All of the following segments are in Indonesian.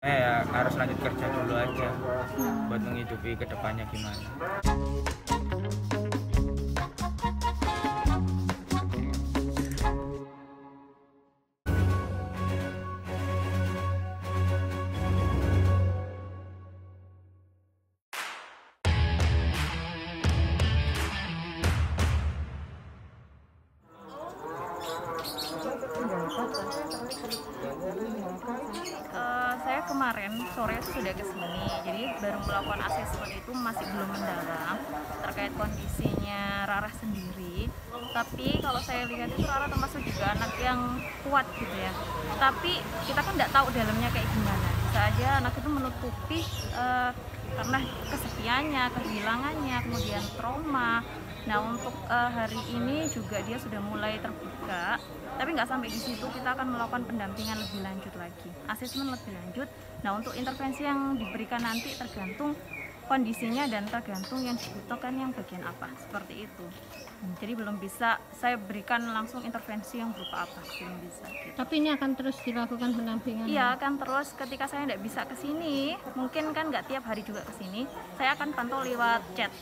Ya harus lanjut kerja dulu aja buat menghidupi kedepannya gimana. Saya kemarin sore sudah ke sini, jadi baru melakukan asesmen itu masih belum mendalam terkait kondisinya Rara sendiri. Tapi kalau saya lihat itu Rara termasuk juga anak yang kuat gitu ya. Tapi kita kan nggak tahu dalamnya kayak gimana. Bisa aja anak itu menutupi karena kesepiannya, kehilangannya, kemudian trauma. Nah untuk hari ini juga dia sudah mulai terbuka, tapi nggak sampai di situ, kita akan melakukan pendampingan lebih lanjut lagi, asesmen lebih lanjut. Nah untuk intervensi yang diberikan nanti tergantung kondisinya dan tergantung yang dibutuhkan yang bagian apa, seperti itu. Jadi belum bisa saya berikan langsung intervensi yang berupa apa, belum bisa. Gitu. Tapi ini akan terus dilakukan pendampingan? Iya, akan terus. Ketika saya tidak bisa ke sini, mungkin kan nggak tiap hari juga ke sini, saya akan pantau lewat chat.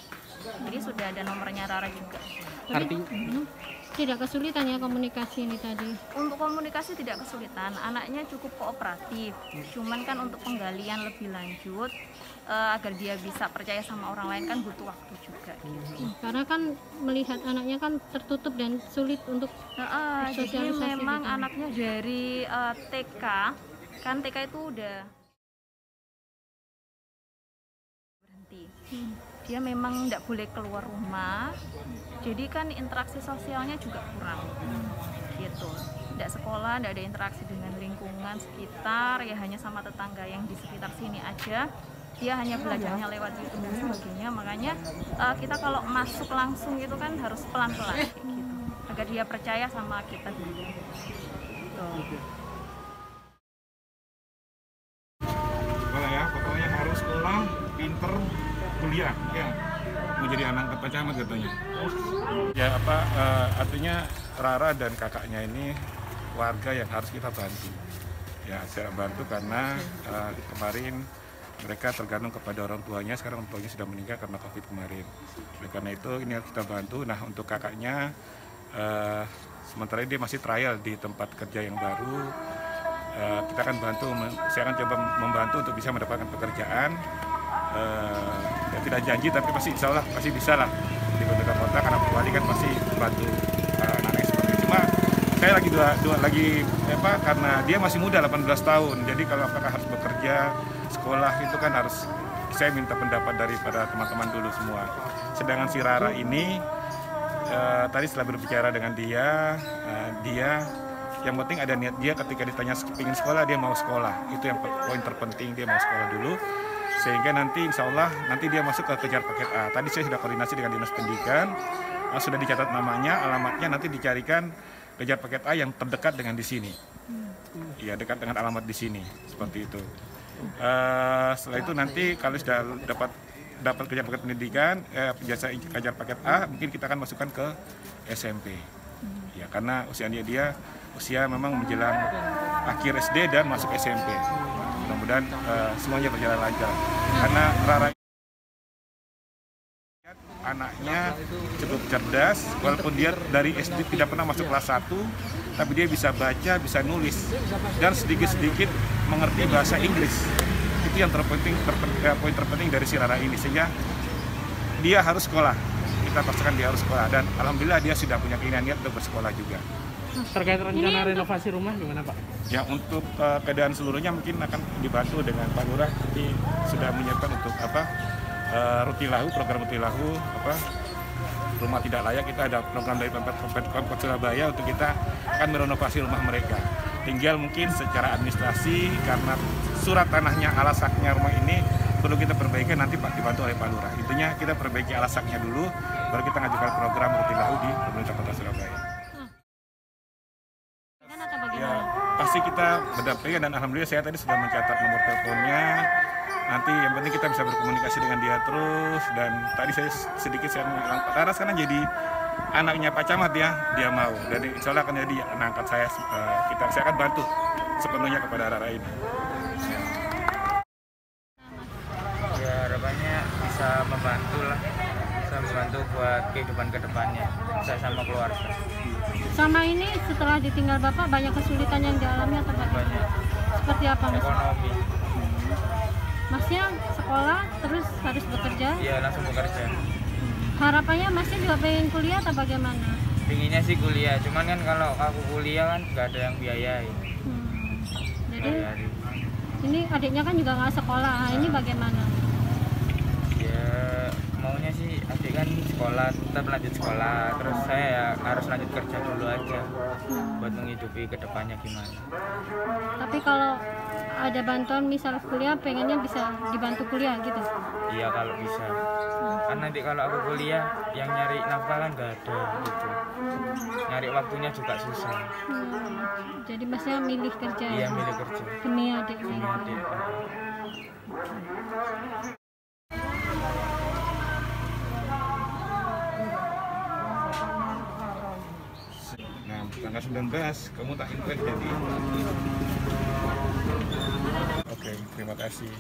Jadi sudah ada nomornya Rara juga. Tapi tidak kesulitan ya komunikasi ini tadi? Untuk komunikasi tidak kesulitan, anaknya cukup kooperatif. Cuman kan untuk penggalian lebih lanjut, agar dia bisa percaya sama orang lain kan butuh waktu juga. Gitu. Karena kan melihat anaknya kan tertutup dan sulit untuk jadi memang gitu. Anaknya dari TK, kan TK itu udah berhenti. Dia memang tidak boleh keluar rumah, jadi kan interaksi sosialnya juga kurang, gitu. Tidak sekolah, tidak ada interaksi dengan lingkungan sekitar, ya hanya sama tetangga yang di sekitar sini aja. Dia hanya belajarnya lewat YouTube dan sebagainya, makanya kita kalau masuk langsung itu kan harus pelan-pelan, gitu, agar dia percaya sama kita dulu. Gitu. Sekolah ya, pokoknya harus sekolah, pinter, kuliah, ya menjadi anak Pak Camat katanya. Ya artinya Rara dan kakaknya ini warga yang harus kita bantu. Ya saya bantu karena kemarin mereka tergantung kepada orang tuanya, sekarang orang tuanya sudah meninggal karena COVID kemarin. Oleh karena itu ini harus kita bantu. Nah untuk kakaknya sementara dia masih trial di tempat kerja yang baru. Kita akan bantu, saya akan coba membantu untuk bisa mendapatkan pekerjaan. Ya, tidak janji tapi pasti insya Allah pasti bisa lah di pemerintah kota, karena Bu Wali kan pasti bantu anak-anak seperti itu. Cuma saya lagi karena dia masih muda 18 tahun, jadi kalau apakah harus bekerja, sekolah itu kan harus saya minta pendapat daripada teman-teman dulu semua. Sedangkan si Rara ini tadi setelah berbicara dengan dia yang penting ada niat dia, ketika ditanya ingin sekolah dia mau sekolah, itu yang poin terpenting, dia mau sekolah dulu. Sehingga nanti insya Allah nanti dia masuk ke kejar paket A. Tadi saya sudah koordinasi dengan Dinas Pendidikan, sudah dicatat namanya, alamatnya nanti dicarikan kejar paket A yang terdekat dengan di sini. Iya, dekat dengan alamat di sini, seperti itu. Setelah itu nanti kalau sudah dapat kejar paket pendidikan, jasa kejar paket A, mungkin kita akan masukkan ke SMP. Ya, karena usianya dia usia memang menjelang akhir SD dan masuk SMP. Mudah-mudahan semuanya berjalan lancar. Karena Rara anaknya cukup cerdas, walaupun dia dari SD tidak pernah masuk kelas 1, tapi dia bisa baca, bisa nulis, dan sedikit-sedikit mengerti bahasa Inggris. Itu yang poin terpenting dari si Rara ini, sehingga dia harus sekolah. Kita paksakan dia harus sekolah, dan alhamdulillah dia sudah punya keinginan niat untuk bersekolah juga. Terkait rencana renovasi rumah gimana Pak? Ya untuk keadaan seluruhnya mungkin akan dibantu dengan Pak Lurah, tapi sudah menyiapkan untuk Rutilahu, program Rutilahu, rumah tidak layak. Kita ada program dari Pemkot Surabaya untuk kita akan merenovasi rumah mereka. Tinggal mungkin secara administrasi karena surat tanahnya alas haknya rumah ini perlu kita perbaiki, nanti Pak dibantu oleh Pak Lurah. Intinya kita perbaiki alas haknya dulu, baru kita ngajukan program Rutilahu di pemerintah Kota Surabaya. Ya, pasti kita berdampingan, dan alhamdulillah saya tadi sudah mencatat nomor teleponnya. Nanti yang penting kita bisa berkomunikasi dengan dia terus, dan tadi saya bilang Pak Rara sekarang jadi anaknya Pak Camat ya, dia mau, dan insya Allah akan jadi anak angkat saya. Saya akan bantu sepenuhnya kepada Rara ini. membantu lah, bisa membantu buat kehidupan kedepannya saya sama keluarga. Sama ini setelah ditinggal Bapak banyak kesulitan yang dialami atau bagaimana? Banyak Seperti apa Mas? ekonomi, Masnya sekolah terus harus bekerja? iya langsung bekerja. Harapannya Masnya juga pengen kuliah atau bagaimana? Pinginnya sih kuliah, cuman kan kalau aku kuliah kan nggak ada yang biayai. Jadi Bayari. ini adiknya kan juga nggak sekolah, nah, ini bagaimana? Ya maunya sih adik kan sekolah, tetap lanjut sekolah, terus saya ya harus lanjut kerja dulu aja buat menghidupi kedepannya gimana. Tapi kalau ada bantuan misal kuliah, pengennya bisa dibantu kuliah gitu? Iya kalau bisa, kan nanti kalau aku kuliah yang nyari nafkah kan nggak ada gitu, nyari waktunya juga susah. Jadi Masnya milih kerja Iya ya? milih kerja Demi adiknya. demi adik. Nah, tanggal 19 kamu tak invite jadi. Oke, terima kasih.